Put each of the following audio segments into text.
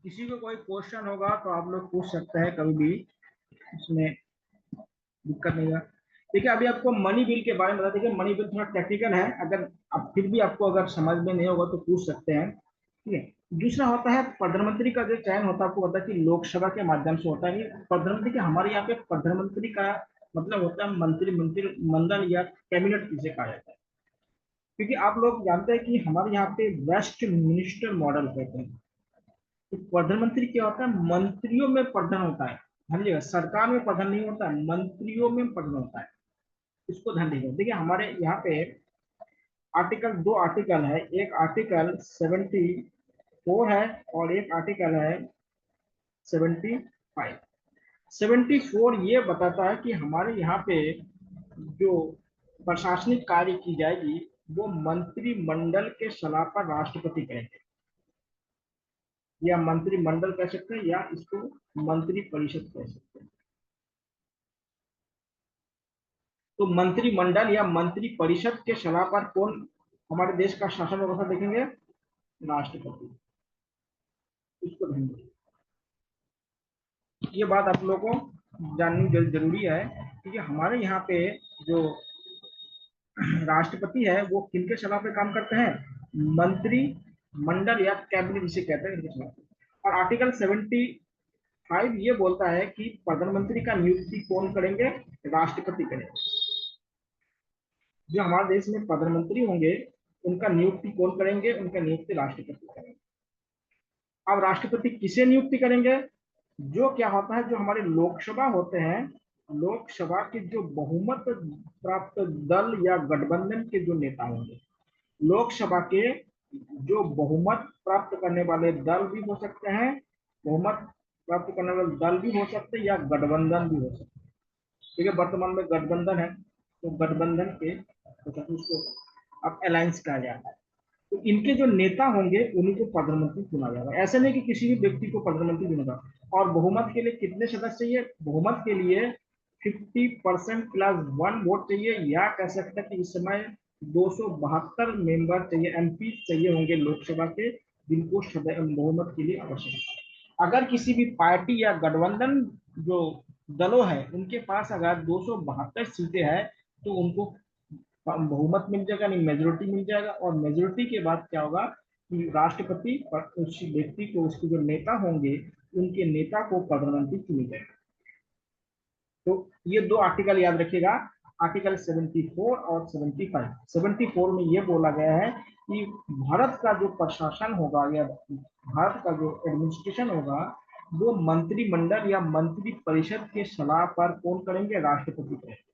किसी को कोई क्वेश्चन होगा तो आप लोग पूछ सकते हैं कभी भी, उसमें दिक्कत नहीं है। देखिए अभी आपको मनी बिल के बारे में बता, देखिए मनी बिल थोड़ा टेक्निकल है, अगर अब फिर भी आपको अगर समझ में नहीं होगा तो पूछ सकते हैं, ठीक है। दूसरा होता है प्रधानमंत्री का जो चयन होता है, आपको पता है कि लोकसभा के माध्यम से होता है। ये प्रधानमंत्री के हमारे यहाँ पे प्रधानमंत्री का मतलब होता है मंत्री मंत्रिमंडल या कैबिनेट जिसे कहा जाता है। क्योंकि आप लोग जानते हैं कि हमारे यहाँ पे वेस्ट मिनिस्टर मॉडल कहते हैं। तो प्रधानमंत्री क्या होता है, मंत्रियों में प्रधान होता है। समझिएगा, सरकार में प्रधान नहीं होता है, मंत्रियों में प्रधान होता है। इसको ध्यान दीजिए। देखिए हमारे यहाँ पे आर्टिकल, दो आर्टिकल है, एक आर्टिकल 74 है और एक आर्टिकल है 75। 74 ये बताता है कि हमारे यहाँ पे जो प्रशासनिक कार्य की जाएगी वो मंत्रिमंडल के सलाह पर राष्ट्रपति करेंगे, या मंत्रिमंडल कह सकते हैं, या इसको मंत्री परिषद कह सकते हैं। तो मंत्रिमंडल या मंत्री परिषद के सलाह पर कौन हमारे देश का शासन व्यवस्था देखेंगे, राष्ट्रपति। इसको ध्यान रखिए। ये बात आप लोगों को जाननी जरूरी है, क्योंकि हमारे यहाँ पे जो राष्ट्रपति है वो किनके सलाह पे काम करते हैं, मंत्री मंडल या कैबिनेट जिसे कहते हैं, इनके सलाह पे। और आर्टिकल 75 ये बोलता है कि प्रधानमंत्री का नियुक्ति कौन करेंगे, राष्ट्रपति करेंगे। जो हमारे देश में प्रधानमंत्री होंगे उनका नियुक्ति कौन करेंगे, उनका नियुक्ति राष्ट्रपति करेंगे। अब राष्ट्रपति किसे नियुक्ति करेंगे, जो क्या होता है, जो हमारे लोकसभा होते हैं, लोकसभा के जो बहुमत प्राप्त दल या गठबंधन के जो नेता होंगे, लोकसभा के जो बहुमत प्राप्त करने वाले दल भी हो सकते हैं, बहुमत प्राप्त करने वाले दल भी हो सकते हैं, या गठबंधन भी हो सकते हैं। ठीक है, वर्तमान में गठबंधन है, तो गठबंधन के तो उसको अब अलायंस कहा जाता है। तो इनके जो नेता होंगे उन्हीं को प्रधानमंत्री चुना जाएगा। ऐसा नहीं कि किसी भी व्यक्ति को प्रधानमंत्री चुनेगा। और बहुमत के लिए कितने सदस्य चाहिए, बहुमत के लिए 50% प्लस 1 वोट चाहिए, या कह सकते हैं कि इस समय 272 मेंबर चाहिए, एमपी चाहिए होंगे लोकसभा के, जिनको बहुमत के लिए आवश्यक है। अगर किसी भी पार्टी या गठबंधन जो दलों है उनके पास अगर 272 सीटें हैं तो उनको बहुमत मिल जाएगा, नहीं मेजोरिटी मिल जाएगा। और मेजोरिटी के बाद क्या होगा कि राष्ट्रपति उस व्यक्ति को, उसके जो नेता होंगे उनके नेता को प्रधानमंत्री चुनी जाएगा। तो ये दो आर्टिकल याद रखिएगा, आर्टिकल 74 और 75। 74 में ये बोला गया है कि भारत का जो प्रशासन होगा या भारत का जो एडमिनिस्ट्रेशन होगा वो मंत्रिमंडल या मंत्री परिषद के सलाह पर कौन करेंगे, राष्ट्रपति करेंगे।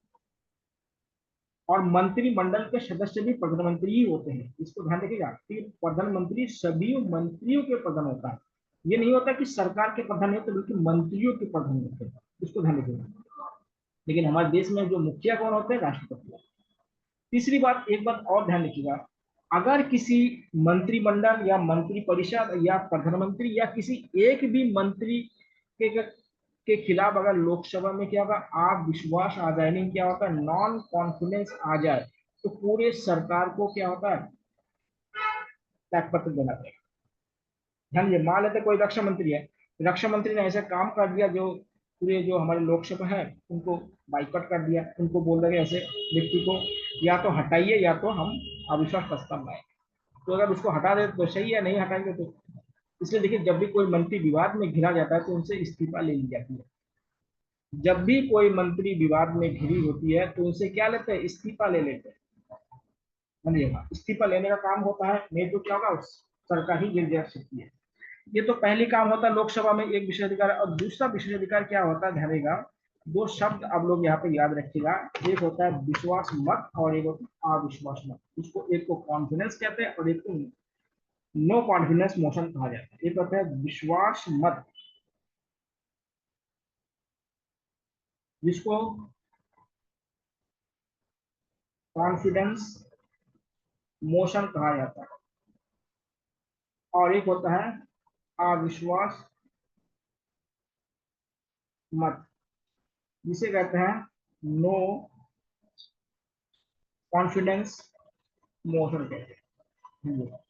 और मंत्रिमंडल के सदस्य भी प्रधानमंत्री ही होते हैं, इसको ध्यान रखिएगा कि प्रधानमंत्री सभी मंत्रियों के प्रधान होता है। ये नहीं होता कि सरकार के प्रधान होते, बल्कि मंत्रियों के प्रधान होते हैं, इसको ध्यान रखिएगा। लेकिन हमारे देश में जो मुखिया कौन होते हैं, राष्ट्रपति। तीसरी बात, एक बात और ध्यान रखिएगा, अगर किसी मंत्रिमंडल या मंत्री परिषद या प्रधानमंत्री या किसी एक भी मंत्री के खिलाफ अगर लोकसभा में क्या होगा, आप विश्वास आ जाए, नहीं क्या होता है, नॉन कॉन्फिडेंस आ जाए, तो पूरे सरकार को क्या होता है, त्यागपत्र देना पड़ेगा। ध्यान दीजिए, मान लेते कोई रक्षा मंत्री है, रक्षा मंत्री ने ऐसा काम कर दिया जो पूरे जो हमारे लोकसभा है उनको बाइकआउट कर दिया, उनको बोल रहे ऐसे व्यक्ति को या तो हटाइए या तो हम अविश्वास प्रस्ताव लाए। तो अगर उसको हटा दे तो सही है, नहीं हटाएंगे तो। इसलिए देखिए, जब भी कोई मंत्री विवाद में घिरा जाता है तो उनसे इस्तीफा ले ली जाती है। जब भी कोई मंत्री विवाद में घिरी होती है तो उनसे क्या लेते हैं, इस्तीफा ले लेते हैं। समझिएगा, इस्तीफा लेने का काम होता है, नहीं तो क्या होगा, उस सरकार ही गिर जा सकती है। ये तो पहली काम होता है लोकसभा में, एक विशेषाधिकार। और दूसरा विशेषाधिकार क्या होता है, ध्यान देगा, दो शब्द आप लोग यहाँ पे याद रखिएगा, एक होता है विश्वास मत और एक होता है अविश्वास मत। इसको एक को कॉन्फिडेंस कहते हैं और एक को नो कॉन्फिडेंस मोशन कहा जाता है। एक होता है विश्वास मत, जिसको कॉन्फिडेंस मोशन कहा जाता है, और एक होता है अविश्वास मत, जिसे कहते हैं नो कॉन्फिडेंस मोशन कहते हैं।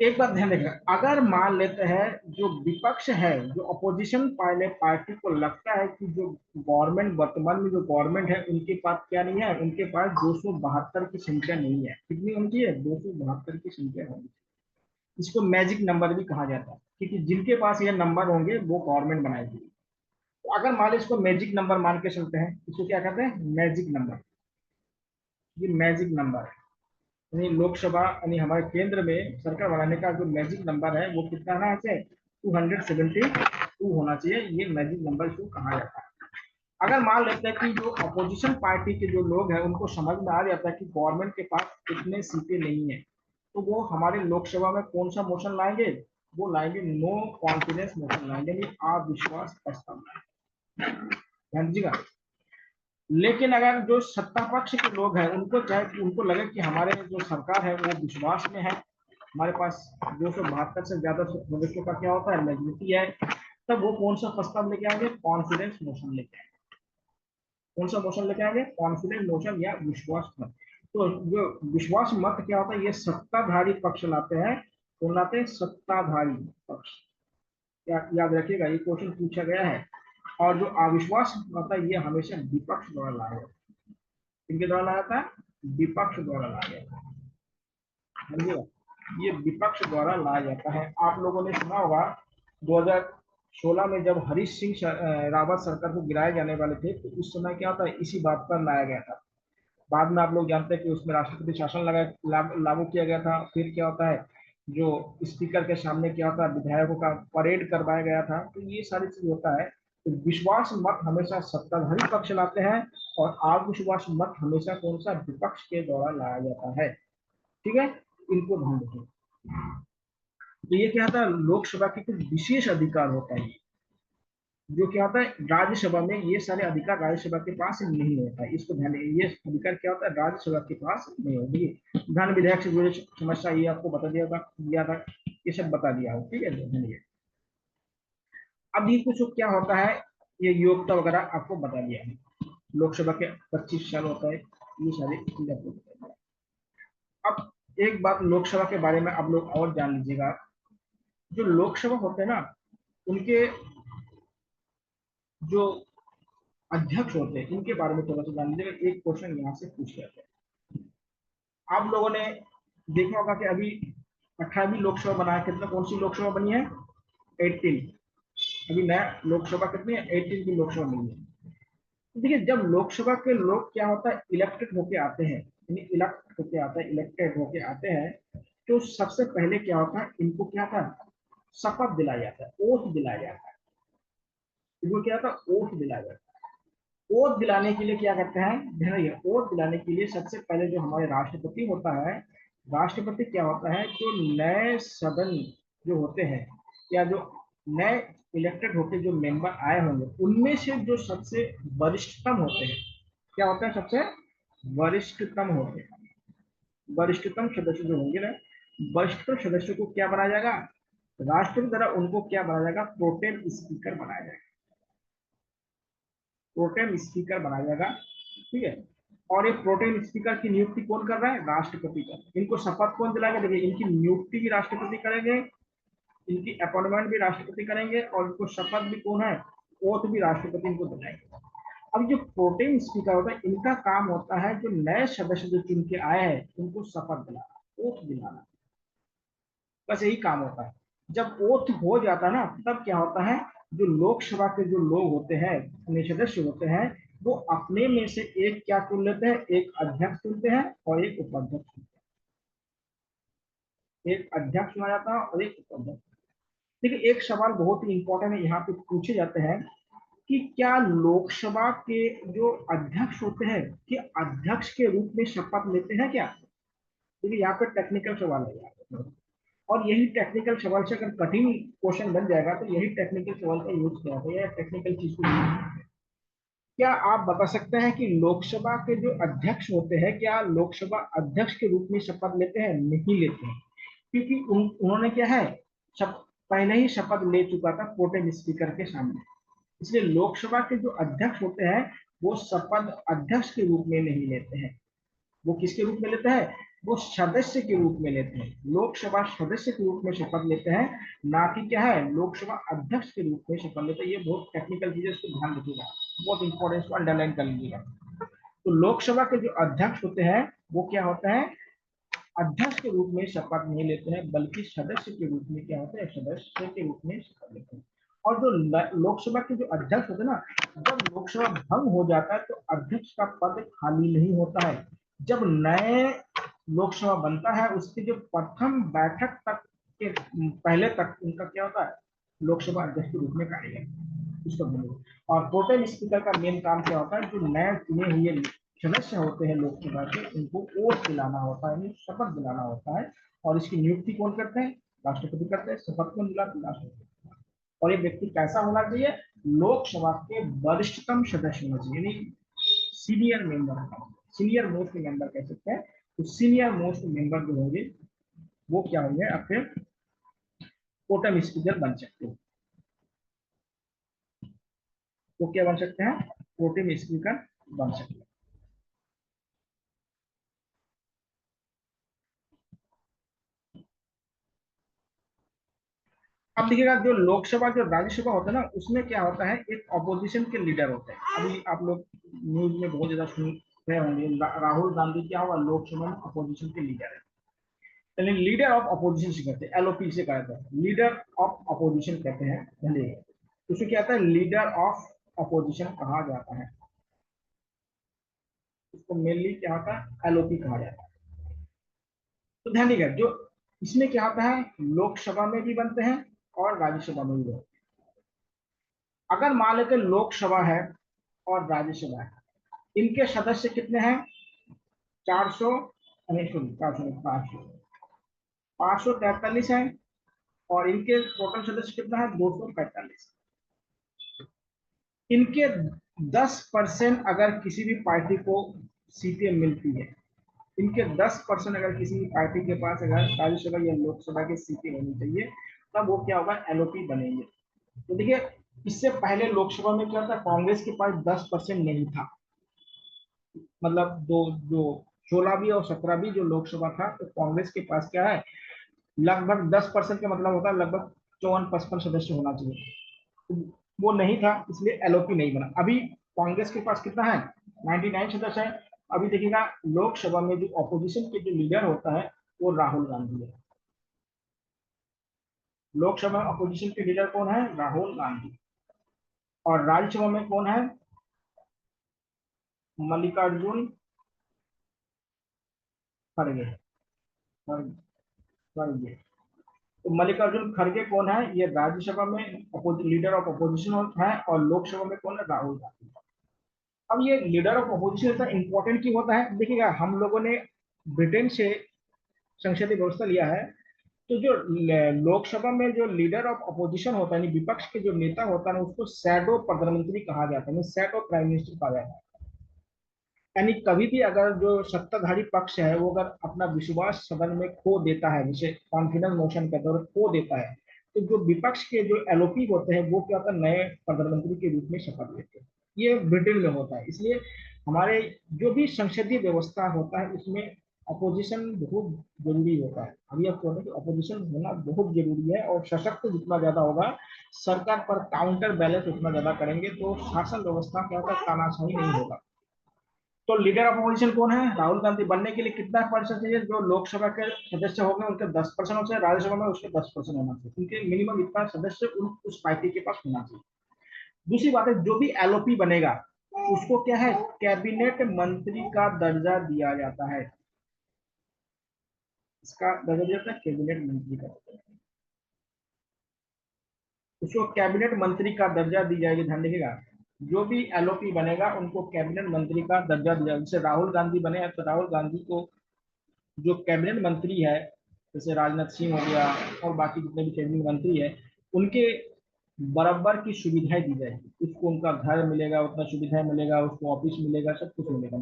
एक बात ध्यान रखना, अगर मान लेते हैं जो विपक्ष है, जो अपोजिशन वाले पार्टी को लगता है कि जो गवर्नमेंट, वर्तमान में जो गवर्नमेंट है उनके पास क्या नहीं है, उनके पास 272 की संख्या नहीं है। कितनी उनकी है? 272 की संख्या होगी। इसको मैजिक नंबर भी कहा जाता है, क्योंकि जिनके पास ये नंबर होंगे वो गवर्नमेंट बनाएगी। तो अगर मान लो इसको मैजिक नंबर मान के चलते हैं, इसको क्या कहते हैं? Magic number. ये मैजिक नंबर है, यानी लोकसभा यानी हमारे केंद्र में सरकार बनाने का जो मैजिक नंबर है वो कितना आना चाहिए? 272 होना चाहिए। ये मैजिक नंबर इसको कहा जाता है। अगर मान लेते हैं कि जो अपोजिशन पार्टी के जो लोग हैं उनको समझ में आ जाता है कि गवर्नमेंट के पास इतने सीटें नहीं है, तो वो हमारे लोकसभा में कौन सा मोशन लाएंगे? वो लाएंगे नो कॉन्फिडेंस मोशन लाएंगे, यानी अविश्वास प्रस्ताव लाएंगे। ध्यान दीजिएगा। लेकिन अगर जो सत्ता पक्ष के लोग हैं उनको चाहे कि उनको लगे कि हमारे जो सरकार है वो विश्वास में है, हमारे पास 272 से ज्यादा सदस्यों का क्या होता है, मेजोरिटी है, तब वो कौन सा प्रस्ताव लेके आएंगे? कॉन्फिडेंस मोशन लेके आएंगे। कौन सा मोशन लेके आएंगे? कॉन्फिडेंस मोशन या विश्वास मत। तो जो विश्वास मत क्या होता है? ये सत्ताधारी पक्ष लाते हैं। कौन लाते हैं? सत्ताधारी पक्ष। याद रखिएगा, ये क्वेश्चन पूछा गया है। और जो अविश्वास होता है ये हमेशा विपक्ष द्वारा लाया जाता है। किनके द्वारा लाया जाता है? विपक्ष द्वारा लाया जाता है। समझिएगा, ये विपक्ष द्वारा लाया जाता है। आप लोगों ने सुना होगा 2016 में जब हरीश सिंह रावत सरकार को गिराए जाने वाले थे, तो उस समय क्या होता है, इसी बात पर लाया गया था। बाद में आप लोग जानते हैं कि उसमें राष्ट्रपति शासन लागू किया गया था। फिर क्या होता है, जो स्पीकर के सामने क्या होता है, विधायकों का परेड करवाया गया था। तो ये सारी चीज होता है। तो विश्वास मत हमेशा सत्ताधारी पक्ष लाते हैं, और अविश्वास मत हमेशा कौन सा? विपक्ष के द्वारा लाया जाता है। ठीक है, इनको ध्यान रखें। तो ये क्या होता है, लोकसभा के कुछ विशेष अधिकार होता है, जो क्या होता है राज्यसभा में ये सारे अधिकार राज्यसभा के पास नहीं होता है। इसको ध्यान रखिए, ये अधिकार क्या होता है? राज्यसभा के पास नहीं होता है। विधान विधेयक से जुड़े समस्या ये आपको बता दिया था, ये सब बता दिया हो। ठीक है, ध्यान। अब ये कुछ क्या होता है, ये योग्यता वगैरह आपको बता दिया है। लोकसभा के 25 साल होता है, ये सारी चीज आपको बता दिया। अब एक बात लोकसभा के बारे में आप लोग और जान लीजिएगा। जो लोकसभा होते हैं ना, उनके जो अध्यक्ष होते हैं इनके बारे में थोड़ा सा जान लीजिएगा। एक क्वेश्चन यहाँ से पूछ लेते हैं। आप लोगों ने देखा होगा कि अभी 18वीं लोकसभा बनाया, कितना कौन सी लोकसभा बनी है? 18। अभी नया लोकसभा कितनी है? 18 की लोकसभा बनी है। तो देखिए, जब लोकसभा के लोग क्या होता है, इलेक्टेड होके आते हैं, यानी इलेक्टेड होके आते हैं, तो सबसे पहले क्या होता है, इनको क्या था, शपथ दिलाया जाता है, ओथ दिलाया जाता है। इनको क्या था, ओथ दिलाया जाता है। ओथ दिलाने के लिए क्या करते हैं, ध्यान रखिए, ओथ दिलाने के लिए सबसे पहले जो हमारे राष्ट्रपति होता है, राष्ट्रपति क्या होता है, जो नए सदन जो होते हैं, या जो नए इलेक्टेड होके जो मेंबर आए होंगे, उनमें से जो सबसे वरिष्ठतम होते हैं, क्या होता है, सबसे वरिष्ठतम होते हैं, वरिष्ठतम सदस्य जो होंगे ना, वरिष्ठतम सदस्य को क्या बनाया जाएगा? राष्ट्रपति द्वारा उनको क्या बनाया जाएगा? प्रोटेम स्पीकर बनाया जाएगा। प्रोटेम स्पीकर बनाया जाएगा। ठीक है, और ये प्रोटेम स्पीकर की नियुक्ति कौन कर रहा है? राष्ट्रपति का। इनको शपथ कौन दिलाएगा? देखिए, इनकी नियुक्ति भी राष्ट्रपति करेंगे, इनकी अपॉइंटमेंट भी राष्ट्रपति करेंगे, और इनको शपथ भी कौन है, ओथ भी राष्ट्रपति इनको दिलाएंगे। अब जो प्रोटेम स्पीकर होता है, इनका काम होता है जो नए सदस्य जो चुन के आए हैं उनको शपथ दिलाना, ओथ दिलाना, बस यही काम होता है। जब ओथ हो जाता है ना, तब क्या होता है, जो लोकसभा के जो लोग होते हैं, सदस्य होते हैं, वो अपने में से एक क्या चुन लेते हैं, एक अध्यक्ष चुनते हैं और एक उपाध्यक्ष चुनते हैं। एक अध्यक्ष चुना जाता है और एक उपाध्यक्ष। देखिए, एक सवाल बहुत ही इंपॉर्टेंट है, यहाँ पे पूछे जाते हैं कि क्या लोकसभा के जो अध्यक्ष होते हैं, कि अध्यक्ष के रूप में शपथ लेते हैं क्या? देखिए, यहाँ पे टेक्निकल सवाल है यहाँ पे। और यही टेक्निकल सवाल से अगर कठिन क्वेश्चन बन जाएगा, तो यही टेक्निकल सवाल का यूज किया जाता है, या टेक्निकल चीज को यूज। क्या आप बता सकते हैं कि लोकसभा के जो अध्यक्ष होते हैं, क्या लोकसभा अध्यक्ष के रूप में शपथ लेते हैं? नहीं लेते हैं, क्योंकि उन्होंने क्या है, पहले ही शपथ ले चुका था प्रोटेम स्पीकर के सामने। इसलिए लोकसभा के जो अध्यक्ष होते हैं वो शपथ अध्यक्ष के रूप में नहीं लेते हैं। वो किसके रूप में लेते हैं? वो सदस्य के रूप में लेते हैं, लोकसभा सदस्य के रूप में शपथ लेते हैं, ना कि क्या है, लोकसभा अध्यक्ष के रूप में शपथ लेते हैं। ये बहुत टेक्निकल चीज है, इसको ध्यान रखिएगा, बहुत इंपॉर्टेंट, को अंडरलाइन कर लीजिएगा। तो लोकसभा के जो अध्यक्ष होते हैं वो क्या होते हैं, अध्यक्ष के रूप में शपथ नहीं लेते हैं, बल्कि सदस्य के रूप में क्या होते हैं, सदस्य के रूप में शपथ लेते हैं। और जो लोकसभा के जो अध्यक्ष होते हैं ना, जब लोकसभा भंग हो जाता है तो अध्यक्ष का पद खाली नहीं होता है। जब नए लोकसभा बनता है उसकी जो प्रथम बैठक तक के पहले तक उनका क्या होता है, लोकसभा अध्यक्ष के रूप में कार्यरत उसको बोलेंगे। और प्रोटेम स्पीकर का मेन काम क्या होता है, जो नए चुने हुए सदस्य होते हैं लोकसभा के, उनको ओथ दिलाना होता है, शपथ दिलाना होता है। और इसकी नियुक्ति कौन करते हैं? राष्ट्रपति करते हैं। शपथ कौन दिलाते हैं? राष्ट्रपति। और ये व्यक्ति कैसा होना चाहिए? लोकसभा के वरिष्ठतम सदस्य होना चाहिए, यानी senior member, senior most member कह सकते हैं। तो सीनियर मोस्ट मेंबर जो होंगे वो क्या होंगे, आपके प्रोटेम स्पीकर बन सकते हैं। वो क्या बन सकते हैं? प्रोटेम स्पीकर बन सकते हैं। अब देखिएगा, जो लोकसभा जो राज्यसभा होता है ना, उसमें क्या होता है, एक अपोजिशन के लीडर होते हैं। अभी आप लोग न्यूज में बहुत ज्यादा सुन रहे होंगे, राहुल गांधी क्या हुआ, लोकसभा में अपोजिशन के लीडर है। चलिए, लीडर ऑफ अपोजिशन से कहते हैं, एलओपी से कहते हैं, लीडर ऑफ अपोजिशन कहते हैं। चलिए, उसे क्या आता है, लीडर ऑफ अपोजिशन कहा जाता है। इसको मेनली क्या होता है, एलओपी कहा जाता है। तो ध्यान दीजिएगा, जो इसमें क्या होता है, लोकसभा में भी बनते हैं और राज्यसभा में भी बनते हैं। अगर मान लेते लोकसभा है और राज्यसभा है, इनके सदस्य कितने हैं? 400, नहीं सॉरी, 400, 543 है। और इनके टोटल सदस्य कितना है? 245। इनके 10% अगर किसी भी पार्टी को सीटें मिलती है, इनके 10% अगर किसी भी पार्टी के पास अगर राज्यसभा या लोकसभा की सीटें होनी चाहिए, तब वो क्या होगा, एलओपी बनेंगे। तो देखिए, इससे पहले लोकसभा में क्या था, कांग्रेस के पास 10% नहीं था। मतलब दो जो 16वीं और 17वीं जो लोकसभा था, तो कांग्रेस के पास क्या है, लगभग 10% का मतलब होता है लगभग 54-55 सदस्य होना चाहिए। तो वो नहीं था, इसलिए एलओपी नहीं बना। अभी कांग्रेस के पास कितना है, 99 सदस्य है। अभी देखिएगा, लोकसभा में जो अपोजिशन के जो लीडर होता है वो राहुल गांधी है। लोकसभा अपोजिशन के लीडर कौन है? राहुल गांधी। और राज्यसभा में कौन है? मल्लिकार्जुन खड़गे। खड़गे। तो मल्लिकार्जुन खड़गे कौन है? ये राज्यसभा में लीडर ऑफ अपोजिशन है, और लोकसभा में कौन है? राहुल गांधी। अब ये लीडर ऑफ अपोजिशन इतना इंपॉर्टेंट क्यों होता है? देखिएगा, हम लोगों ने ब्रिटेन से संसदीय व्यवस्था लिया है। तो जो लोकसभा में जो लीडर ऑफ अपोजिशन होता है, विपक्ष के जो नेता होता है, उसको शैडो प्रधानमंत्री कहा जाता है, शैडो प्राइम मिनिस्टर कहा जाता है। यानी कभी भी अगर जो सत्ताधारी पक्ष है वो अगर अपना विश्वास सदन में खो देता है, जिसे कॉन्फिडेंस मोशन कहते हैं, खो देता है, तो जो विपक्ष के जो एलओपी होते हैं वो क्या होता है, नए प्रधानमंत्री के रूप में शपथ लेते हैं। ये ब्रिटेन में होता है। इसलिए हमारे जो भी संसदीय व्यवस्था होता है उसमें अपोजिशन बहुत जरूरी होता है। अभी आप कहते हैं कि अपोजिशन होना बहुत जरूरी है, और सशक्त जितना ज्यादा होगा, सरकार पर काउंटर बैलेंस उतना ज्यादा करेंगे, तो शासन व्यवस्था क्या होता है, तानाशाही नहीं होगा। तो लीडर ऑफ अपोजिशन कौन है? राहुल गांधी। बनने के लिए कितना परसेंट चाहिए? जो लोकसभा के सदस्य होंगे उनके 10% होना चाहिए, राज्यसभा में उसके 10% होना चाहिए, क्योंकि मिनिमम इतना सदस्य उस पार्टी के पास होना चाहिए। दूसरी बात है, जो भी एलओपी बनेगा उसको क्या है, कैबिनेट मंत्री का दर्जा दिया जाता है। इसका दर्जा दिया जाता है कैबिनेट मंत्री का। उसको कैबिनेट मंत्री का दर्जा दी जाएगी, ध्यान रखिएगा। जो भी एलओपी बनेगा उनको कैबिनेट मंत्री का दर्जा दिया। जैसे राहुल गांधी बने हैं तो राहुल गांधी को जो कैबिनेट मंत्री है, जैसे राजनाथ सिंह हो गया और बाकी जितने भी कैबिनेट मंत्री है, उनके बराबर की सुविधाएं दी जाएगी, उसको उनका घर मिलेगा, उतना सुविधाएं मिलेगा, उसको ऑफिस मिलेगा, सब कुछ मिलेगा।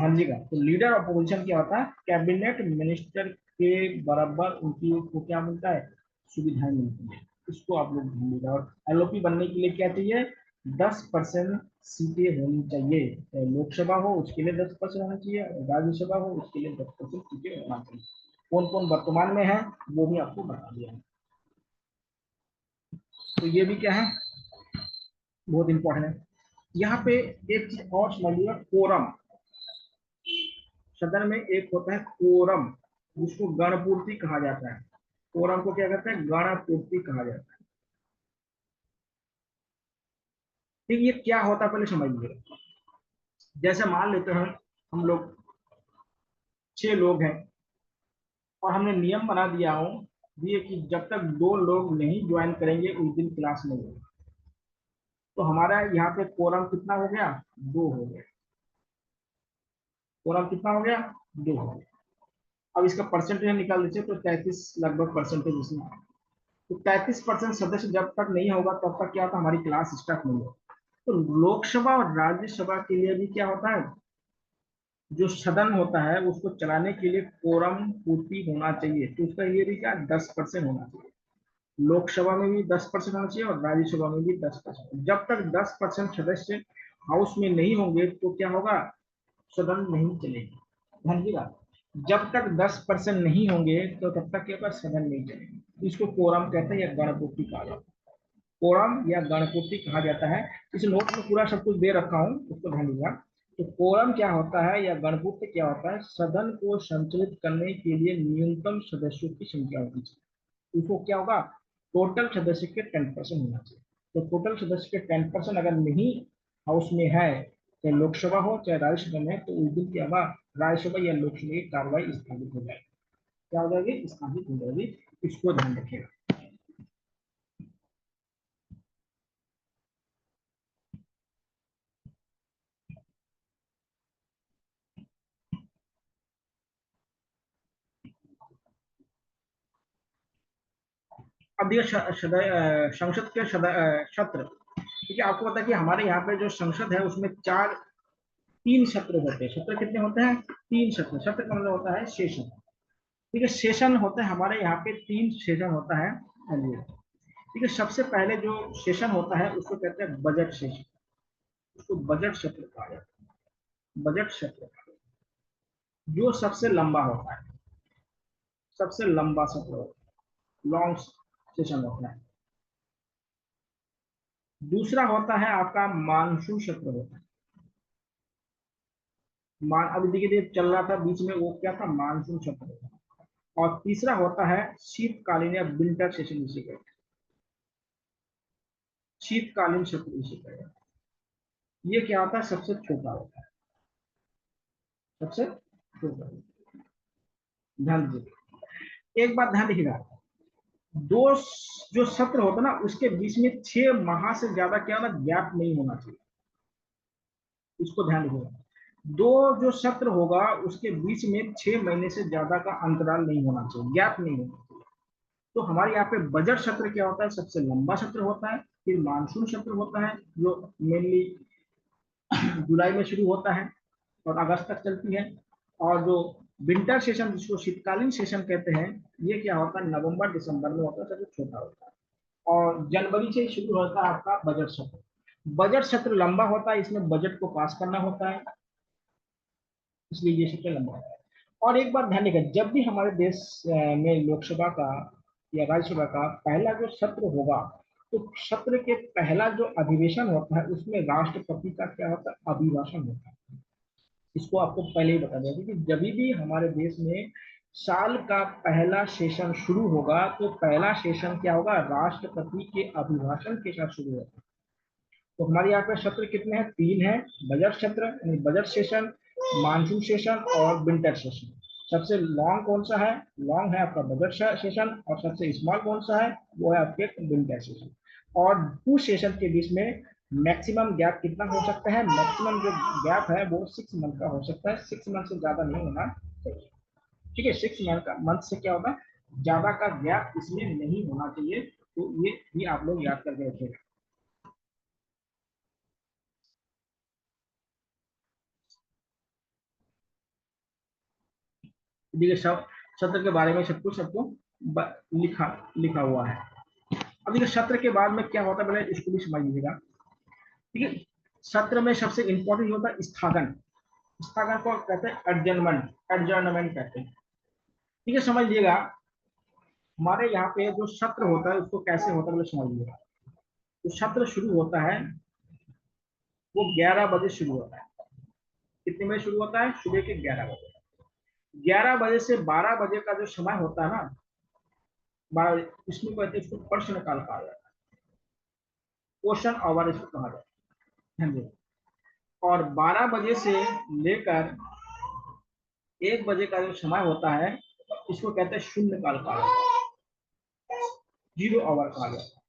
हाँ जी का तो लीडर ऑफ अपोजिशन क्या होता है, कैबिनेट मिनिस्टर के बराबर उनकी उसको क्या मिलता है, सुविधाएं मिलती है। इसको आप लोग ढूंढिएगा। और एलओपी बनने के लिए क्या चाहिए, 10% सीटें होनी चाहिए। चाहे लोकसभा हो उसके लिए 10% होना चाहिए, और राज्यसभा हो उसके लिए 10% सीटें होना चाहिए। कौन कौन वर्तमान में है वो भी आपको बता दिया है। तो ये भी क्या है, बहुत इंपॉर्टेंट है। यहाँ पे एक चीज और समझिएगा, कोरम। सदन में एक होता है कोरम, जिसको गणपूर्ति कहा जाता है। कोरम को क्या कहते हैं, गणपूर्ति कहा जाता है। ठीक, ये क्या होता है पहले समझिए। जैसे मान लेते हैं हम लोग 6 लोग हैं, और हमने नियम बना दिया हो दिए कि जब तक 2 लोग नहीं ज्वाइन करेंगे उस दिन क्लास नहीं होगी। तो हमारा यहाँ पे कोरम कितना हो गया, 2 हो गया। कोरम कितना हो गया, 2 हो गया। अब इसका परसेंटेज निकाल दीजिए, तो 33 लगभग परसेंटेज इसमें। तो 33% सदस्य जब तक नहीं होगा तब तक क्या होता है, हमारी क्लास स्टार्ट नहीं होगी। तो लोकसभा और राज्यसभा के लिए भी क्या होता है, जो सदन होता है उसको चलाने के लिए कोरम पूर्ति होना चाहिए। तो उसका ये भी क्या, 10% होना चाहिए। लोकसभा में भी 10% होना चाहिए, और राज्यसभा में भी 10%। जब तक 10% सदस्य हाउस में नहीं होंगे तो क्या होगा, सदन नहीं चलेगी। ध्यान दीजिएगा, जब तक 10% नहीं होंगे तो तब तक क्या होगा, सदन नहीं चलेगी। इसको कोरम कहते हैं या गणपूर्ति कहा जाता है। कोरम या गणपूर्ति कहा जाता है। इस नोट में पूरा सब कुछ दे रखा हूँ, उसको ध्यान दीजिएगा। तो कोरम क्या होता है या गणपूर्ति क्या होता है, सदन को संचालित करने के लिए न्यूनतम सदस्यों की संख्या होनी चाहिए। उसको क्या होगा, टोटल सदस्य के 10% होना चाहिए। तो टोटल सदस्य के 10% अगर नहीं हाउस में है, चाहे लोकसभा हो चाहे राज्यसभा में, तो उस दिन क्या होगा, राज्यसभा या लोकसभा की कार्रवाई स्थगित हो जाएगी। क्या हो जाएगी, स्थगित हो जाएगी। इसको ध्यान रखिएगा। अब देखिए संसद के सत्र। ठीक है, आपको पता है कि हमारे यहाँ पे जो संसद है उसमें 3 सत्र होते हैं। सत्र कितने होते हैं, 3 सत्र। सत्र का मतलब होता है सेशन। ठीक है, सेशन होता है हमारे यहाँ पे 3 सेशन होता है। ठीक है, सबसे पहले जो सेशन होता है उसको कहते हैं बजट सेशन। उसको बजट सत्र कहा जाता है, बजट सत्र, जो सबसे लंबा होता है। सबसे लंबा सत्र होता है, लॉन्ग सेशन होता है। दूसरा होता है आपका मानसून सत्र होता है। मान अभी देखिए चल रहा था बीच में, वो क्या था, मानसून सत्र होता है। और तीसरा होता है शीतकालीन या विंटर सेशन इसे कहते हैं। शीतकालीन सत्र इसे कहते हैं। ये क्या होता है, सबसे छोटा होता है, सबसे छोटा। ध्यान दीजिए, एक बात ध्यान रखिएगा, दो जो सत्र होता है ना उसके बीच में 6 माह से ज्यादा क्या होना, गैप नहीं होना चाहिए। इसको ध्यान रखिएगा, दो जो सत्र होगा उसके बीच में 6 महीने से ज्यादा का अंतराल नहीं होना चाहिए, गैप नहीं होना चाहिए। तो हमारे यहाँ पे बजट सत्र क्या होता है, सबसे लंबा सत्र होता है। फिर मानसून सत्र होता है जो मेनली जुलाई में शुरू होता है और अगस्त तक चलती है। और जो विंटर सेशन जिसको शीतकालीन सेशन कहते हैं, ये क्या होता है, नवंबर दिसंबर में होता है, सबसे छोटा होता है। और जनवरी से शुरू होता है आपका बजट सत्र। बजट सत्र लंबा होता है, इसमें बजट को पास करना होता है, इसलिए ये सत्र लंबा होता है। और एक बात ध्यान रखिएगा, जब भी हमारे देश में लोकसभा का या राज्यसभा का पहला जो सत्र होगा, तो सत्र के पहला जो अधिवेशन होता है उसमें राष्ट्रपति का क्या होता है, अभिभाषण होता है। इसको आपको पहले ही बता दें कि जब भी हमारे देश में साल का पहला सेशन शुरू होगा तो पहला सेशन क्या होगा, राष्ट्रपति के अभिभाषण के साथ शुरू होगा। तो हमारे यहाँ पे सत्र कितने हैं, 3 है। बजट सत्र यानी बजट सेशन, मानसून सेशन और विंटर सेशन। सबसे लॉन्ग कौन सा है, लॉन्ग है आपका बजट सेशन, और सबसे स्मॉल कौन सा है, वो है आपके विंटर सेशन। और 2 सेशन के बीच में मैक्सिमम गैप कितना हो सकता है, मैक्सिमम जो गैप है वो 6 मंथ का हो सकता है, 6 मंथ से ज्यादा नहीं होना चाहिए। ठीक है, 6 मंथ से क्या होगा, ज्यादा का गैप इसमें नहीं होना चाहिए। तो ये भी आप लोग याद करके रखिएगा। देखिए सत्र के बारे में सब कुछ सबको लिखा लिखा हुआ है। अब देखिए सत्र के बाद में क्या होता है, पहले इसको भी समझ लीजिएगा। ठीक है, सत्र में सबसे इंपॉर्टेंट होता है स्थगन। स्थगन को कहते हैं एडजर्नमेंट, एडजर्नमेंट कहते हैं। ठीक है, समझ लीजिएगा। हमारे यहाँ पे जो सत्र होता है उसको कैसे होता है पहले समझ लीजिएगा। जो सत्र शुरू होता है वो 11 बजे शुरू होता है। कितने बजे शुरू होता है? सुबह के 11 बजे। 11 बजे से 12 बजे का जो समय होता है ना, 12 इसमें कहते हैं, इसको प्रश्नकाल कहा जाता है, क्वेश्चन आवर इसको कहा जाता है। और 12 बजे से लेकर 1 बजे का जो समय होता है इसको कहते हैं शून्यकाल कहा जाता है, 0 आवर कहा जाता है।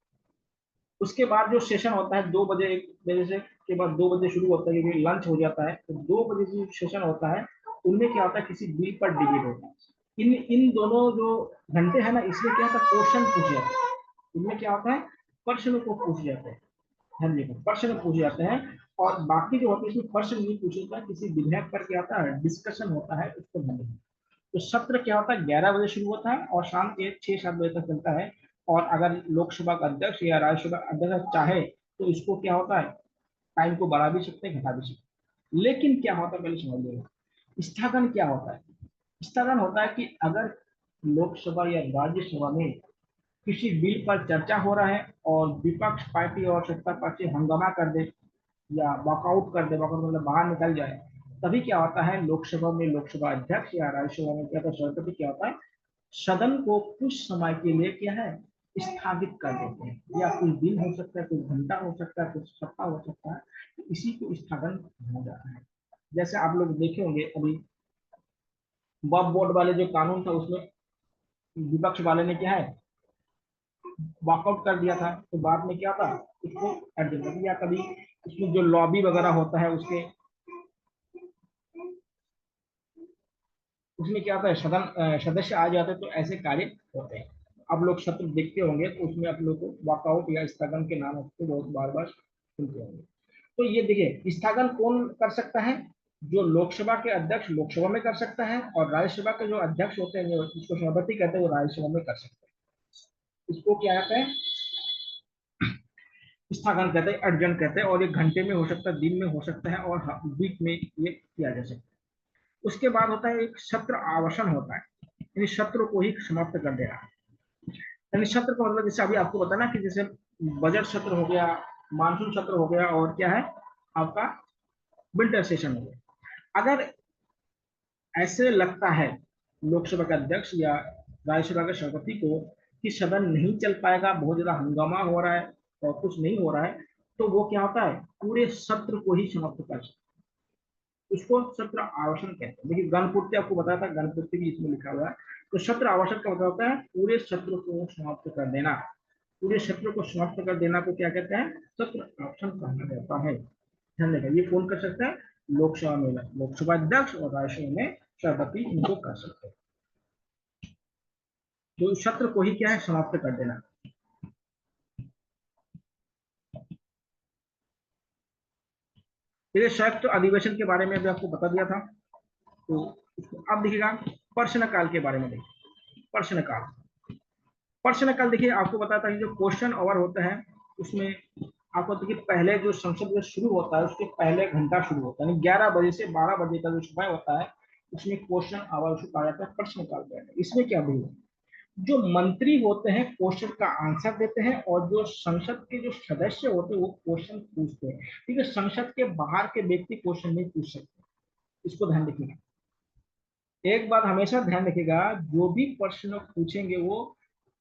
उसके बाद जो सेशन होता है 2 बजे, 1 बजे से के बाद 2 बजे शुरू होता है, क्योंकि लंच हो जाता है, तो 2 बजे जो सेशन होता है उनमें क्या होता है, किसी बिल पर डिबेट होता है। इन इन दोनों जो घंटे हैं ना, इसमें क्या होता है, क्वेश्चन पूछे जाते हैं। इनमें क्या होता है, प्रश्न को पूछे जाते हैं। हाँ जी, प्रश्न पूछे जाते हैं। और बाकी जो होते हैं इसमें प्रश्न नहीं पूछे जाता है, किसी विधेयक पर क्या होता है, डिस्कशन होता है, उसको ध्यान रखिए। तो सत्र क्या होता है, 11 बजे शुरू होता है और शाम के 6-7 बजे तक चलता है। और अगर लोकसभा का अध्यक्ष या राज्यसभा अध्यक्ष चाहे तो इसको क्या होता है, टाइम को बढ़ा भी सकते हैं, घटा भी सकते हैं। लेकिन क्या होता है पहले समझ लीजिएगा, स्थगन क्या होता है। स्थगन होता है कि अगर लोकसभा या राज्यसभा में किसी बिल पर चर्चा हो रहा है और विपक्ष पार्टी और सत्ता पार्टी हंगामा कर दे या वॉकआउट कर दे, वॉकआउट मतलब बाहर निकल जाए, तभी क्या होता है, लोकसभा में लोकसभा अध्यक्ष या राज्यसभा में क्या होता है, सभापति क्या होता है, सदन को कुछ समय के लिए क्या है, स्थगित कर देते हैं। या कुछ दिन हो सकता है, कुछ घंटा हो सकता है, कुछ सप्ताह हो सकता है, तो इसी को स्थगन कहा जाता है। जैसे आप लोग देखे होंगे अभी वक्फ बोर्ड वाले जो कानून था उसमें विपक्ष वाले ने क्या है, वॉकआउट कर दिया था, तो बाद में क्या था, इसको एडजस्ट कर दिया। कभी इसमें जो लॉबी वगैरह होता है उसके उसमें क्या होता है, सदन सदस्य आ जाते हैं, तो ऐसे कार्य होते हैं। आप लोग सत्र देखते होंगे तो उसमें आप लोग को वॉकआउट या स्थगन के नाम से बहुत बार बार सुनते होंगे। तो ये देखिए, स्थगन कौन कर सकता है, जो लोकसभा के अध्यक्ष लोकसभा में कर सकता है, और राज्यसभा के जो अध्यक्ष होते हैं, जो जिसको सभापति कहते हैं, वो राज्यसभा में कर सकते हैं। इसको क्या कहते हैं, स्थगन कहते हैं, अर्जन कहते हैं। और 1 घंटे में हो सकता है, दिन में हो सकता है, और वीक में ये किया जा सकता है। उसके बाद होता है एक सत्र आवासन होता है, यानी सत्र को ही समाप्त कर देना। यानी सत्र का मतलब जैसे अभी आपको पता ना कि जैसे बजट सत्र हो गया, मानसून सत्र हो गया, और क्या है आपका विंटर सेशन हो गया। अगर ऐसे लगता है लोकसभा के अध्यक्ष या राज्यसभा के सभापति को कि सदन नहीं चल पाएगा, बहुत ज्यादा हंगामा हो रहा है और कुछ नहीं हो रहा है, तो वो क्या होता है, पूरे सत्र को ही समाप्त कर सकता है। उसको सत्र आवासन कहते हैं। देखिए गणपूर्ति आपको बताया था, गणपूर्ति भी इसमें लिखा हुआ है। तो सत्र आवासन का मतलब होता है पूरे सत्र को समाप्त कर देना। पूरे सत्र को समाप्त कर देना को क्या कहते हैं, सत्र आवासन कहा जाता है। ध्यान रखिए, ये कौन कर सकता है, लोकसभा में लोकसभा अध्यक्ष और राज्यसभा में सभापति इनको कर सकते हैं। तो सत्र को ही क्या है, समाप्त कर देना। फिर संयुक्त अधिवेशन के बारे में भी आपको बता दिया था। तो अब देखिएगा प्रश्नकाल के बारे में। देखिए प्रश्नकाल, प्रश्नकाल देखिए आपको बताता है, जो क्वेश्चन आवर होता है उसमें आपको देखिए पहले जो संसद में शुरू होता है उसके पहले घंटा शुरू होता है, 11 बजे से 12 बजे का जो समय होता है उसमें क्वेश्चन आवर उसको कहा जाता है प्रश्नकाल कहते हैं। इसमें क्या भी जो मंत्री होते हैं क्वेश्चन का आंसर देते हैं, और जो संसद के जो सदस्य होते हैं वो क्वेश्चन पूछते हैं। ठीक है, संसद के बाहर के व्यक्ति क्वेश्चन नहीं पूछ सकते, इसको ध्यान रखिएगा। एक बात हमेशा ध्यान रखिएगा, जो भी प्रश्न पूछेंगे वो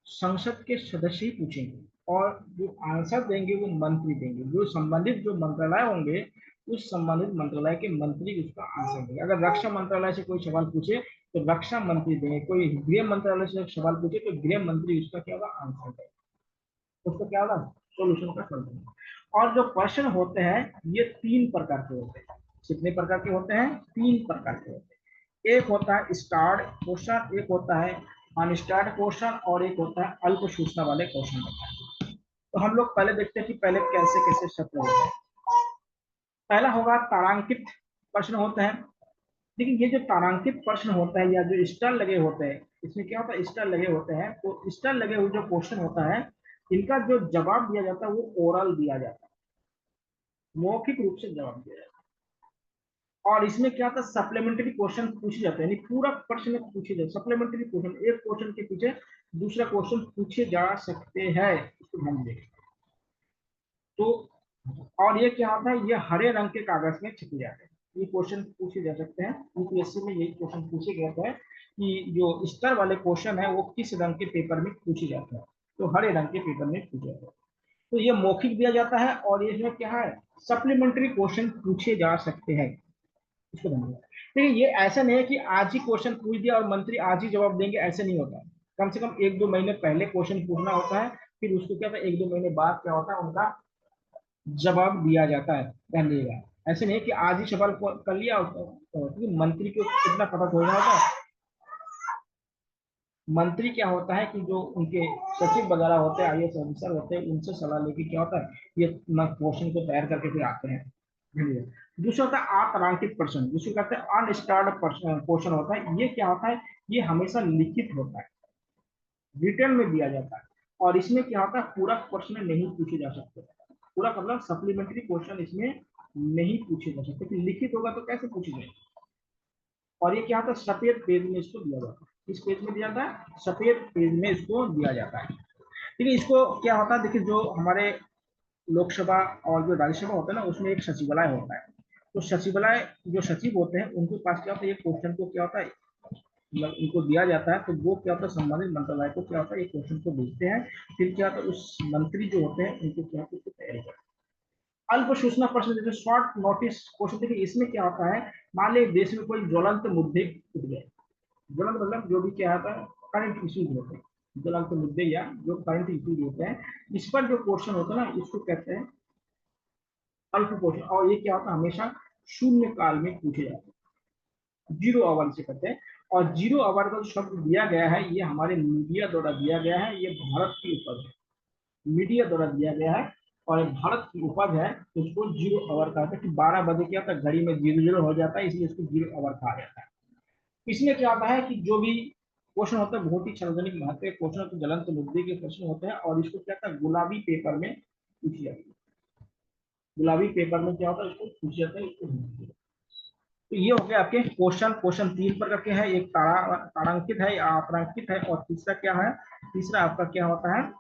संसद के सदस्य ही पूछेंगे, और जो आंसर देंगे वो मंत्री देंगे। जो संबंधित जो मंत्रालय होंगे उस संबंधित मंत्रालय के मंत्री उसका आंसर देंगे। अगर रक्षा मंत्रालय से कोई सवाल पूछे तो रक्षा मंत्री देंगे, कोई गृह मंत्रालय से सवाल पूछे तो गृह मंत्री उसका क्या होगा, आंसर देंगे, उसका क्या होगा, सोल्यूशन का सॉल्यूशन। और जो प्रश्न होते हैं ये 3 प्रकार के होते हैं। कितने प्रकार के होते हैं, 3 प्रकार के होते हैं। एक होता है स्टार्ड क्वेश्चन, एक होता है अनस्टार्ड क्वेश्चन और एक होता है अल्प सूचना वाले क्वेश्चन होता है। तो हम लोग पहले देखते हैं कि पहले कैसे कैसे शब्द होते हैं। पहला होगा तारांकित प्रश्न होते हैं। लेकिन ये जो तारांकित प्रश्न होता है या जो स्टार लगे होते हैं, इसमें क्या होता है, स्टार लगे होते हैं, तो स्टार लगे हुए जो क्वेश्चन होता है, इनका जो जवाब दिया जाता है वो ओरल दिया जाता है, मौखिक रूप से जवाब दिया जाता है। और इसमें क्या होता है, सप्लीमेंट्री क्वेश्चन पूछे जाते हैं, यानी पूरा प्रश्न पूछे जाते, सप्लीमेंट्री क्वेश्चन, एक क्वेश्चन के पीछे दूसरा क्वेश्चन पूछे जा सकते हैं, इसको ध्यान दें। तो और ये क्या होता है, ये हरे रंग के कागज में छपे जाते हैं, ये क्वेश्चन पूछे जा सकते हैं। यूपीएससी में यही क्वेश्चन पूछे गए थे कि जो स्तर वाले क्वेश्चन है वो किस रंग के पेपर में पूछे जाते हैं, तो हरे रंग के पेपर में पूछे जाते हैं। तो ये मौखिक दिया जाता है और ये जो क्या है, सप्लीमेंट्री क्वेश्चन पूछे जा सकते हैं, इसको ध्यान। देखिए ये ऐसा नहीं है कि आज ही क्वेश्चन पूछ दिया और मंत्री आज ही जवाब देंगे, ऐसे नहीं होता है। कम से कम 1-2 महीने पहले क्वेश्चन पूछना होता है, फिर उसको क्या होता है, 1-2 महीने बाद क्या होता है, उनका जवाब दिया जाता है। ध्यान दीजिएगा, ऐसे नहीं कि आज ही सवाल कर लिया, क्योंकि मंत्री को कितना पता थोड़ा होता है। मंत्री क्या होता है कि जो उनके सचिव वगैरह होते हैं, आईएएस ऑफिसर होते हैं, उनसे सलाह लेके क्या होता है, ये क्वेश्चन को तैयार करके फिर आते हैं। दूसरा होता है अतारांकित प्रश्न, जिसको कहते हैं अनस्टार्ड क्वेश्चन होता है। ये क्या होता है, ये हमेशा लिखित होता है, रिटर्न में दिया जाता है। और इसमें क्या होता है, पूरा प्रश्न नहीं पूछे जा सकते, पूरा मतलब सप्लीमेंट्री क्वेश्चन इसमें नहीं पूछे जा सकते, कि लिखित होगा तो कैसे पूछे जाएंगे। और ये क्या होता है, सफेद पेज में इसको दिया जाता है, इस पेज में दिया जाता है, सफेद पेज में इसको दिया जाता है। देखिए इसको क्या होता है, देखिए जो हमारे लोकसभा और जो राज्यसभा होता है ना, उसमें एक सचिवालय होता है। तो सचिवालय जो सचिव होते हैं उनके पास क्या होता है, ये क्वेश्चन को क्या होता है, मतलब इनको दिया जाता है, तो वो क्या होता है, संबंधित मंत्रालय को क्या होता है, ये क्वेश्चन को भेजते हैं। फिर क्या होता है, उस मंत्री जो होते हैं उनको क्या होता है, उसकी तैयारी करते हैं। अल्प सूचना प्रश्न जैसे शॉर्ट नोटिस क्वेश्चन, देखिए इसमें क्या होता है, मान लीजिए देश में कोई ज्वलंत मुद्दे उठ गए, ज्वलंत मतलब जो भी क्या होता है, करंट इश्यूज होते हैं, ज्वलंत मुद्दे या जो करंट इश्यूज होते हैं, इस पर जो क्वेश्चन होता है ना, इसको कहते हैं अल्प क्वेश्चन। और ये क्या होता है, हमेशा शून्य काल में पूछे जाते हैं, 0 आवर से कहते हैं। और 0 आवर का जो शब्द दिया गया है, ये हमारे मीडिया द्वारा दिया गया है, ये भारत की उपज है, मीडिया द्वारा दिया गया है और भारत की उपज है। तो इसको 0 आवर कहा जाता है, कि 12 बजे क्या होता है, घड़ी में 0-0 हो जाता है, इसलिए इसको 0 आवर कहा जाता है। इसमें क्या होता है कि जो भी क्वेश्चन होता है, बहुत ही सार्वजनिक महत्व के क्वेश्चन होते हैं, ज्वलंत मुद्दे के प्रश्न होते हैं, और इसको क्या होता है, गुलाबी पेपर में पूछी जाती है, गुलाबी पेपर में क्या होता है, इसको पूछा जाता है, इसको। तो ये हो गया आपके क्वेश्चन। क्वेश्चन 3 प्रकार के हैं, एक तारांकित है या अतारांकित है, और तीसरा क्या है, तीसरा आपका क्या होता है,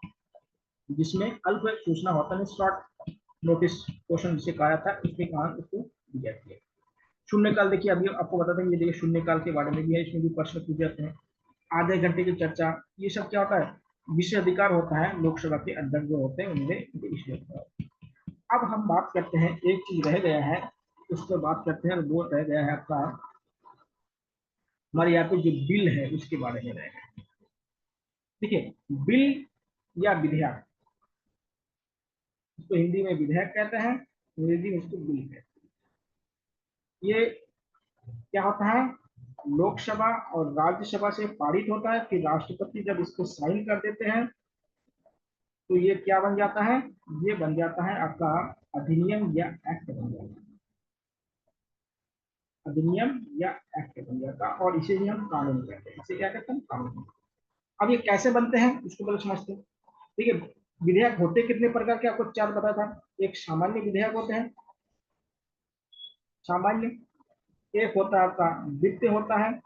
जिसमें अल्प सूचना होता है, शॉर्ट नोटिस क्वेश्चन जिसे कहा जाता है, उसके कारण उसको दी जाती है। शून्यकाल, देखिए अभी आपको बताते हैं, ये देखिए शून्यकाल के बारे में भी है, इसमें भी प्रश्न पूछे जाते हैं। आधे घंटे की चर्चा, ये सब क्या होता है, विषय अधिकार होता है, लोकसभा के अध्यक्ष जो होते हैं उनमें विषय होता है। अब हम बात करते हैं, एक चीज रह गया है, उस पर बात करते हैं, वो रह गया है आपका, हमारे यहाँ पे जो बिल है उसके बारे में रह गया। देखिए बिल या विधेयक, इसको हिंदी में विधेयक कहते हैं, अंग्रेजी में इसको बिल कहते हैं। ये क्या होता है, लोकसभा और राज्यसभा से पारित होता है, फिर राष्ट्रपति जब इसको साइन कर देते हैं, तो ये क्या बन जाता है, ये बन जाता है आपका अधिनियम या एक्ट बन जाता है, अधिनियम या एक्ट बन जाता है, और इसे ही हम कानून कहते हैं, इसे क्या कहते हैं, कानून। अब ये कैसे बनते हैं इसको पहले समझते हैं। ठीक है, विधेयक होते कितने प्रकार के, आपको 4 पता था। एक सामान्य विधेयक होते हैं, सामान्य, एक होता है आपका वित्त होता है,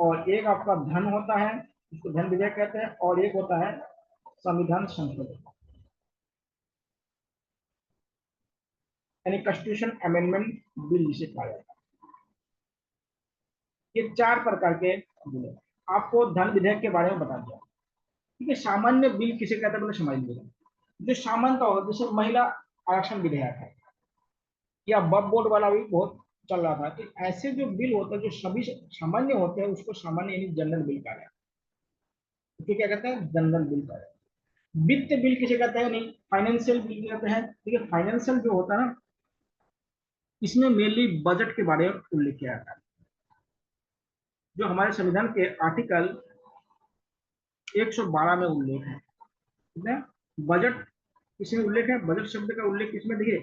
और एक आपका धन होता है, इसको धन विधेयक कहते हैं, और एक होता है संविधान संशोधन, यानी कॉन्स्टिट्यूशन अमेंडमेंट बिल जिसे कहा जाता है। ये 4 प्रकार के बिल हैं। आपको धन विधेयक के बारे में बता दिया। ठीक है, सामान्य बिल किसे कहते हैं, समझ लीजिएगा। जो सामान्य होता है, जैसे महिला आरक्षण विधेयक है, या वक्फ बोर्ड वाला भी बहुत चल रहा था, तो ऐसे जो बिल होते हैं जो सभी सामान्य होते हैं, उसको सामान्य यानी जनरल बिल कहा जाता है। उसको क्या कहते हैं, जनरल बिल कहा जाता है। वित्त बिल किसे कहते हैं, नहीं फाइनेंशियल बिल कहते हैं। ठीक है, फाइनेंशियल जो होता है ना, इसमें मेनली बजट के बारे में उल्लेख किया जाता है। जो हमारे संविधान के आर्टिकल 112 में उल्लेख है, ठीक है। बजट किसमें उल्लेख है, बजट शब्द का उल्लेख किसमें, देखिए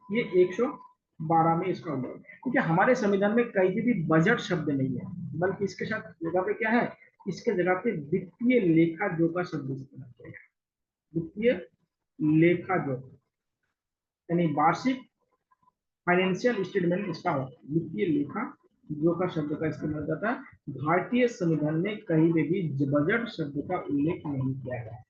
ये 112 में इसका उल्लेख है, क्योंकि हमारे संविधान में कहीं भी बजट शब्द नहीं है, बल्कि इसके साथ जगह पे क्या है, इसके जगह पे वित्तीय लेखा जोखा शब्द इस्तेमाल किया गया है। वित्तीय लेखा जोखा यानी वार्षिक फाइनेंशियल स्टेटमेंट इसका होता है, वित्तीय लेखा जोखा शब्द का इस्तेमाल जाता है। भारतीय संविधान में कहीं पे भी बजट शब्द का उल्लेख नहीं किया गया है।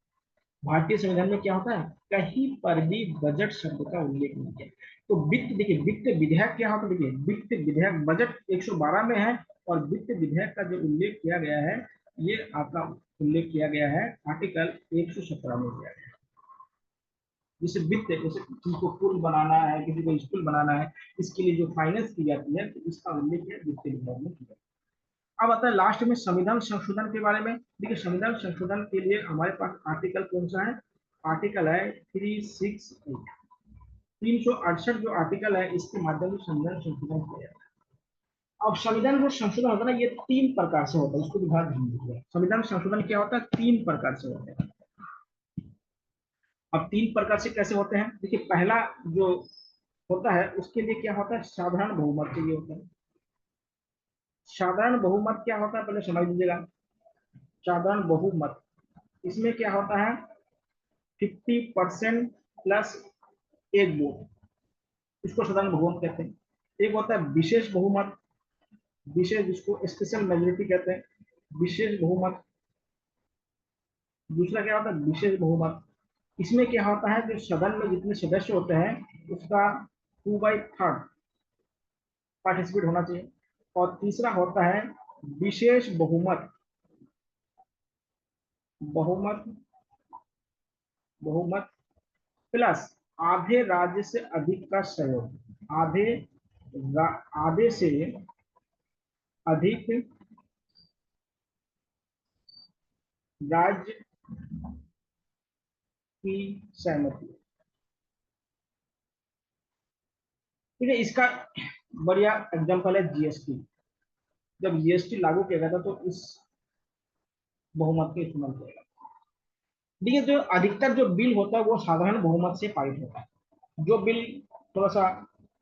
भारतीय संविधान में क्या होता है, कहीं पर भी बजट शब्द का उल्लेख नहीं किया। तो वित्त, देखिए वित्त विधेयक क्या होता है, देखिए वित्त विधेयक बजट 112 में है, और वित्त विधेयक का जो उल्लेख किया गया है, ये आपका उल्लेख किया गया है आर्टिकल 117 में किया गया है। जैसे वित्त, जैसे किसी को पुल बनाना है, किसी को स्कूल बनाना है, इसके लिए जो फाइनेंस की जाती है, तो इसका उल्लेख है वित्त विधेयक में किया। अब आता है लास्ट में संविधान संशोधन के बारे में। देखिए संविधान संशोधन के लिए हमारे पास आर्टिकल कौन सा है, आर्टिकल है 368, 368 जो आर्टिकल है, इसके माध्यम से संविधान संशोधन किया जाता है। अब संविधान जो संशोधन होता है ना, ये 3 प्रकार से होता है, इसको ध्यान दीजिए। संविधान संशोधन क्या होता है, 3 प्रकार से होता है। अब 3 प्रकार से कैसे होते हैं, देखिए पहला जो होता है उसके लिए क्या होता है, साधारण बहुमत चाहिए होता है। साधारण बहुमत क्या होता है, पहले समझ लीजिएगा। साधारण बहुमत, इसमें क्या होता है, 50% प्लस एक वोट, इसको साधारण बहुमत कहते हैं। एक होता है विशेष बहुमत, विशेष जिसको स्पेशल मेजोरिटी कहते हैं, विशेष बहुमत। दूसरा क्या होता है विशेष बहुमत, इसमें क्या होता है, जो सदन में जितने सदस्य होते हैं उसका 2/3 पार्टिसिपेट होना चाहिए। और तीसरा होता है विशेष बहुमत, बहुमत, बहुमत प्लस आधे राज्य से अधिक का सहयोग, आधे से अधिक राज्य की सहमति। ठीक है, इसका बढ़िया एग्जांपल है जीएसटी। जब जीएसटी लागू किया गया था तो इस बहुमत का इस्तेमाल किया गया। देखिए जो अधिकतर जो बिल होता है वो साधारण बहुमत से पारित होता है। जो बिल थोड़ा सा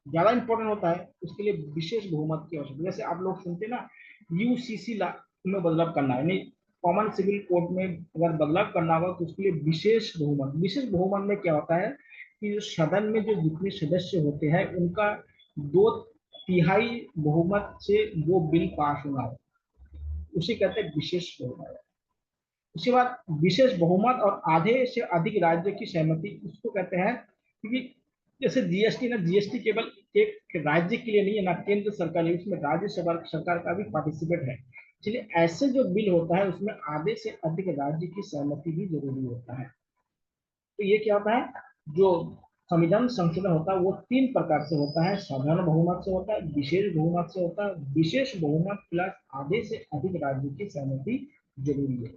ज्यादा इंपॉर्टेंट होता है उसके लिए विशेष बहुमत की आवश्यकता। जैसे आप लोग सुनते हैं ना, यूसीसी में बदलाव करना है, नहीं कॉमन सिविल कोड में अगर बदलाव करना होगा तो उसके लिए विशेष बहुमत। विशेष बहुमत में क्या होता है कि जो सदन में जो जितने सदस्य होते हैं उनका 2/3 बहुमत से वो बिल पास होना है, उसे कहते हैं विशेष बहुमत। उसके बाद विशेष बहुमत और आधे से अधिक राज्य की सहमति, इसको कहते हैं। क्योंकि जैसे जीएसटी ना, जीएसटी केवल एक राज्य के लिए नहीं है ना, केंद्र सरकार है, उसमें राज्य सरकार का भी पार्टिसिपेट है। इसलिए ऐसे जो बिल होता है उसमें आधे से अधिक राज्य की सहमति भी जरूरी होता है। तो ये क्या होता है, जो संविधान संशोधन होता है वो 3 प्रकार से होता है, साधारण बहुमत से होता है, विशेष बहुमत से होता है, विशेष बहुमत प्लस आधे से अधिक राज्य की सहमति जरूरी है।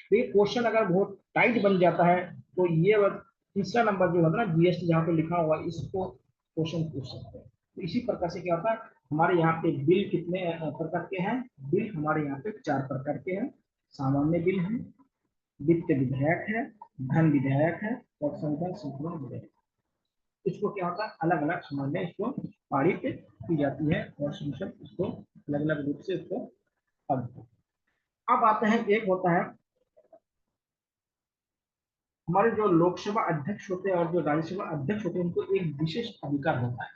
तो ये क्वेश्चन अगर बहुत टाइट बन जाता है तो ये तीसरा नंबर जो होता है ना जीएसटी जहाँ पे लिखा हुआ इसको क्वेश्चन पूछ सकते हैं। तो इसी प्रकार से क्या होता है, हमारे यहाँ पे बिल कितने प्रकार के हैं, बिल हमारे यहाँ पे 4 प्रकार के हैं। सामान्य बिल है, वित्त विधेयक है, धन विधेयक है, और संविधान संशोधन विधेयक। इसको क्या होता है, अलग अलग समय में इसको पारित की जाती है और संसद इसको अलग अलग रूप से इसको अब आते हैं, एक होता है हमारे जो लोकसभा अध्यक्ष होते हैं और जो राज्यसभा अध्यक्ष होते हैं उनको एक विशेष अधिकार होता है।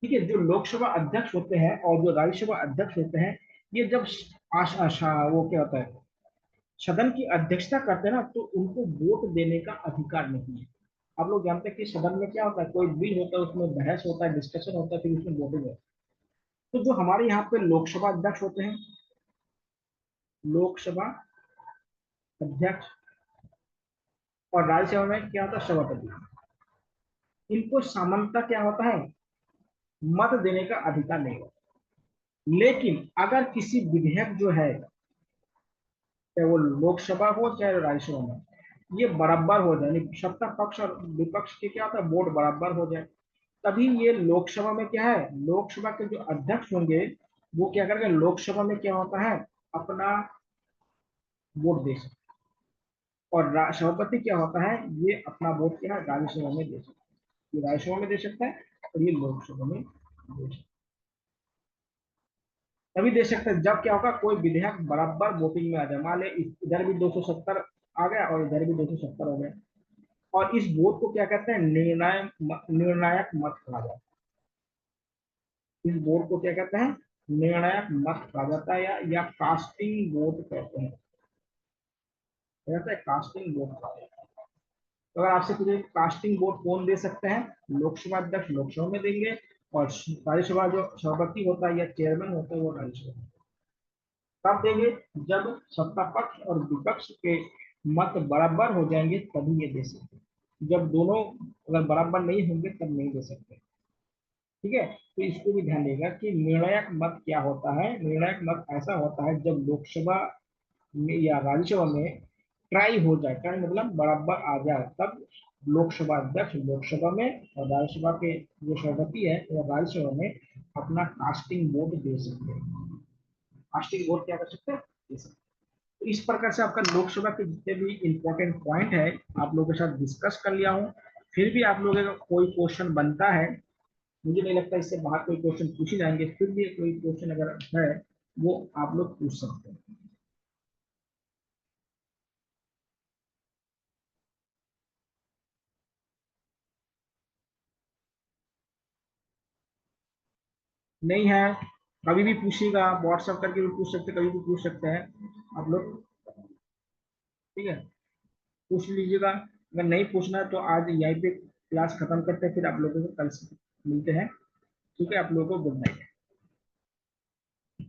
ठीक है, जो लोकसभा अध्यक्ष होते हैं और जो राज्यसभा अध्यक्ष होते हैं, ये जब वो क्या होता है, सदन की अध्यक्षता करते हैं ना, तो उनको वोट देने का अधिकार नहीं है। आप लोग जानते हैं कि सदन में क्या होता है, कोई बिल होता है उसमें बहस होता है, डिस्कशन होता है, फिर उसमें वोटिंग होता है। तो जो हमारे यहाँ पे लोकसभा अध्यक्ष होते हैं, लोकसभा अध्यक्ष, और राज्यसभा में क्या होता है, सभापति, इनको सामान्यतः क्या होता है, मत देने का अधिकार नहीं होता। लेकिन अगर किसी विधेयक जो है, चाहे वो लोकसभा हो चाहे राज्यसभा में, ये बराबर हो जाए, यानी सत्ता पक्ष और विपक्ष के क्या होता है, वोट बराबर हो जाए, तभी ये लोकसभा में क्या है, लोकसभा के जो अध्यक्ष होंगे वो क्या करेंगे, लोकसभा में क्या होता है, अपना वोट दे सकते। और सभापति क्या होता है, ये अपना वोट क्या है राज्यसभा में दे सकता है, ये राज्यसभा में दे सकता है और ये लोकसभा में दे सकता है। तभी दे सकते हैं जब क्या होगा, कोई विधेयक बराबर वोटिंग में आ जाए। मान ले इधर भी 270 आ गया और इधर भी 270 हो गया, और इस वोट को क्या कहते हैं, निर्णायक मत कहा जाता है। इस वोट को क्या कहते हैं, निर्णायक मत कहा जाता है, या कास्टिंग वोट कहते हैं, कहते हैं कास्टिंग वोट कहा जाता है। तो अगर आपसे पूछे कास्टिंग वोट कौन दे सकते हैं, लोकसभा अध्यक्ष लोकसभा में देंगे, और राज्यसभा जो सभापति होता है या चेयरमैन होता है वो राज्यसभा में तब देंगे जब सत्ता पक्ष और विपक्ष के मत बराबर हो जाएंगे, तभी ये दे सकते हैं। जब दोनों अगर बराबर नहीं होंगे तब नहीं दे सकते। ठीक है, तो इसको भी ध्यान देगा कि निर्णायक मत क्या होता है। निर्णायक मत ऐसा होता है जब लोकसभा में या राज्यसभा में ट्राई हो जाए, ट्राई मतलब बराबर आ जाए, तब लोकसभा अध्यक्ष लोकसभा में और राज्यसभा के जो सभापति है वो राज्यसभा में अपना कास्टिंग वोट दे सकते हैं। कास्टिंग वोट क्या कर सकते हैं, दे सकते हैं। तो इस प्रकार से आपका लोकसभा के जितने भी इंपॉर्टेंट पॉइंट है आप लोगों के साथ डिस्कस कर लिया हूँ। फिर भी आप लोगों का कोई क्वेश्चन बनता है, मुझे नहीं लगता इससे बाहर कोई क्वेश्चन पूछे जाएंगे, फिर भी कोई क्वेश्चन अगर है वो आप लोग पूछ सकते हैं। नहीं है, कभी भी पूछिएगा, व्हाट्सएप करके भी पूछ सकते, कभी भी पूछ सकते हैं आप लोग। ठीक है, पूछ लीजिएगा। अगर नहीं पूछना है तो आज यहीं पे क्लास खत्म करते हैं, फिर आप लोगों को कल से मिलते हैं। ठीक है, आप लोगों को गुड नाइट।